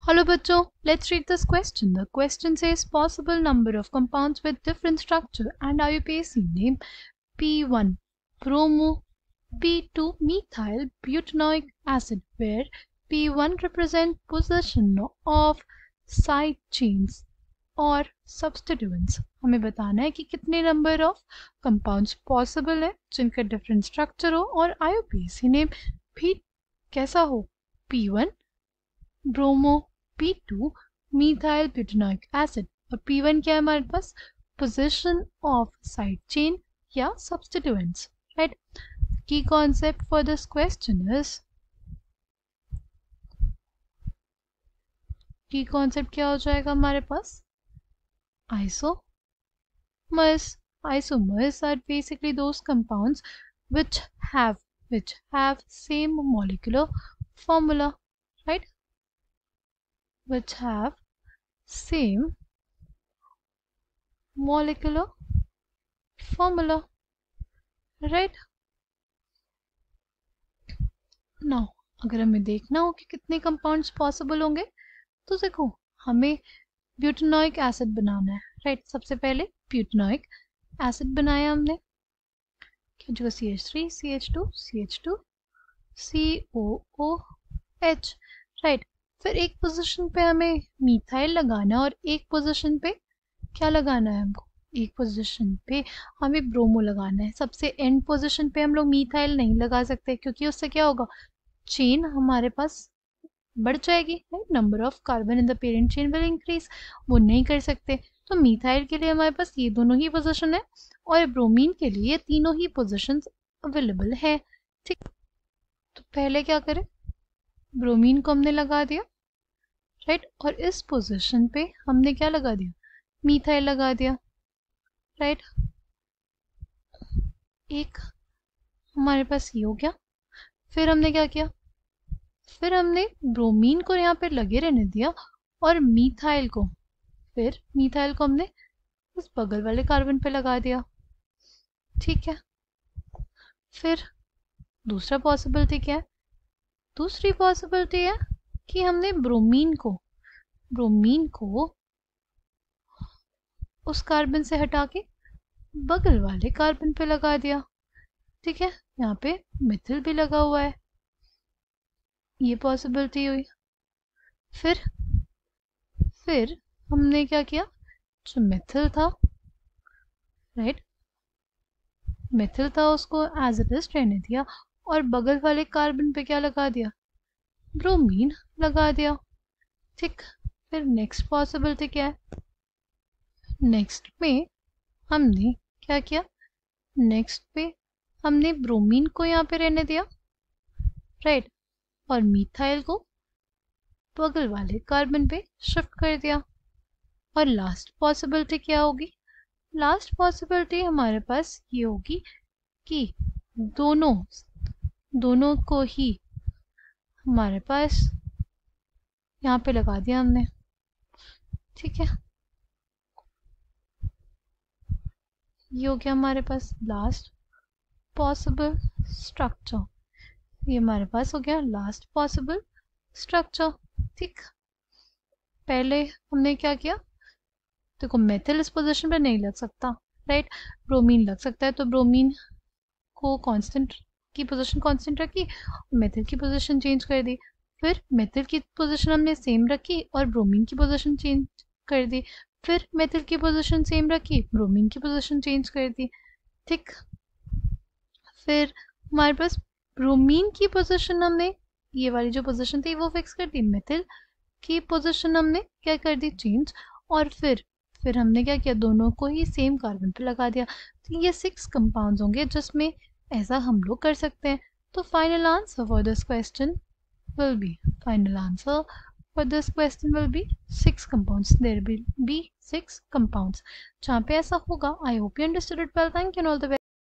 Hello बच्चों, let's read this question. The question says possible number of compounds with different structure and IUPAC name P1 bromo, P2 methyl butanoic acid, where P1 represent position of side chains और substituents. हमें बताना है कि कितने number of compounds possible है जिनका different structure हो और IUPAC नेम भी कैसा हो, P1 bromo, P2 methyl butanoic acid और P1 क्या है हमारे पास, पोजीशन ऑफ साइड चेन या सब्स्टिट्यूएंट्स, राइट. की concept for this question is, की कॉन्सेप्ट क्या हो जाएगा हमारे पास, isomers. Isomers are basically those compounds which have same molecular formula, right, which have same molecular formula, right. now अगर हमें देखना हो कि कितने कंपाउंड्स पॉसिबल होंगे तो देखो हमें ब्यूटानोइक एसिड बनाना है, राइट. सबसे पहले ब्यूटानोइक एसिड बनाया हमने, जो CH3 CH2 CH2 COOH, right. फिर एक पोजीशन पे हमें मीथाइल लगाना है और एक पोजीशन पे क्या लगाना है हमको, एक पोजीशन पे हमें ब्रोमो लगाना है. सबसे एंड पोजीशन पे हम लोग मीथाइल नहीं लगा सकते क्योंकि उससे क्या होगा, चेन हमारे पास बढ़ जाएगी, right. Number of carbon in the parent chain will increase, वो नहीं कर सकते. तो मीथाइल के लिए हमारे पास ये दोनों ही पोजीशन है और ब्रोमीन के लिए ये तीनों ही पोजीशंस अवेलेबल है, ठीक. तो पहले क्या करें, ब्रोमीन को हमने लगा दिया, राइट. और इस पोजीशन पे हमने क्या लगा दिया, मीथाइल लगा दिया, राइट. एक हमारे पास ये हो गया. फिर हमने क्या किया, फिर हमने ब्रोमीन को यहाँ पे लगे रहने दिया और मीथाइल को हमने उस बगल वाले कार्बन पे लगा दिया, ठीक है. फिर दूसरा पॉसिबिलिटी क्या है, दूसरी पॉसिबिलिटी है कि हमने ब्रोमीन को उस कार्बन से हटा के बगल वाले कार्बन पे लगा दिया, ठीक है. यहाँ पे मिथिल भी लगा हुआ है, ये पॉसिबिलिटी हुई. फिर हमने क्या किया, जो मिथिल था, राइट, मिथिल था उसको एज इट इज रहने दिया और बगल वाले कार्बन पे क्या लगा दिया, ब्रोमीन लगा दिया, ठीक. फिर नेक्स्ट पॉसिबिलिटी क्या है, नेक्स्ट में हमने क्या किया, नेक्स्ट पे हमने ब्रोमीन को यहाँ पे रहने दिया, राइट, और मीथाइल को बगल वाले कार्बन पे शिफ्ट कर दिया. और लास्ट पॉसिबिलिटी क्या होगी, लास्ट पॉसिबिलिटी हमारे पास ये होगी कि दोनों को ही हमारे पास यहाँ पे लगा दिया हमने, ठीक है. ये हो गया हमारे पास लास्ट पॉसिबल स्ट्रक्चर, ये हमारे पास हो गया लास्ट पॉसिबल स्ट्रक्चर, ठीक. पहले हमने क्या किया, देखो मेथिल इस पोजीशन पे नहीं लग सकता, राइट, ब्रोमीन लग सकता है. तो ब्रोमीन को कांस्टेंट की पोजीशन कांस्टेंट रखी, मेथिल की पोजीशन चेंज कर दी. फिर मेथिल की पोजीशन हमने सेम रखी और ब्रोमीन की पोजीशन चेंज कर दी. फिर मेथिल की पोजीशन सेम रखी, ब्रोमीन की पोजीशन चेंज कर दी, ठीक. फिर हमारे पास ब्रोमीन की पोजीशन हमने ये वाली जो पोजीशन थी वो फिक्स कर दी, मेथिल की पोजीशन हमने क्या कर दी, चेंज. और फिर हमने क्या किया, दोनों को ही सेम कार्बन पे लगा दिया. तो ये 6 कंपाउंड्स होंगे जिसमें ऐसा हम लोग कर सकते हैं. तो final answer for this question will be 6 compounds. There will be 6 compounds. जहाँ पे ऐसा होगा. I hope you understood it well. Thank you and all the best.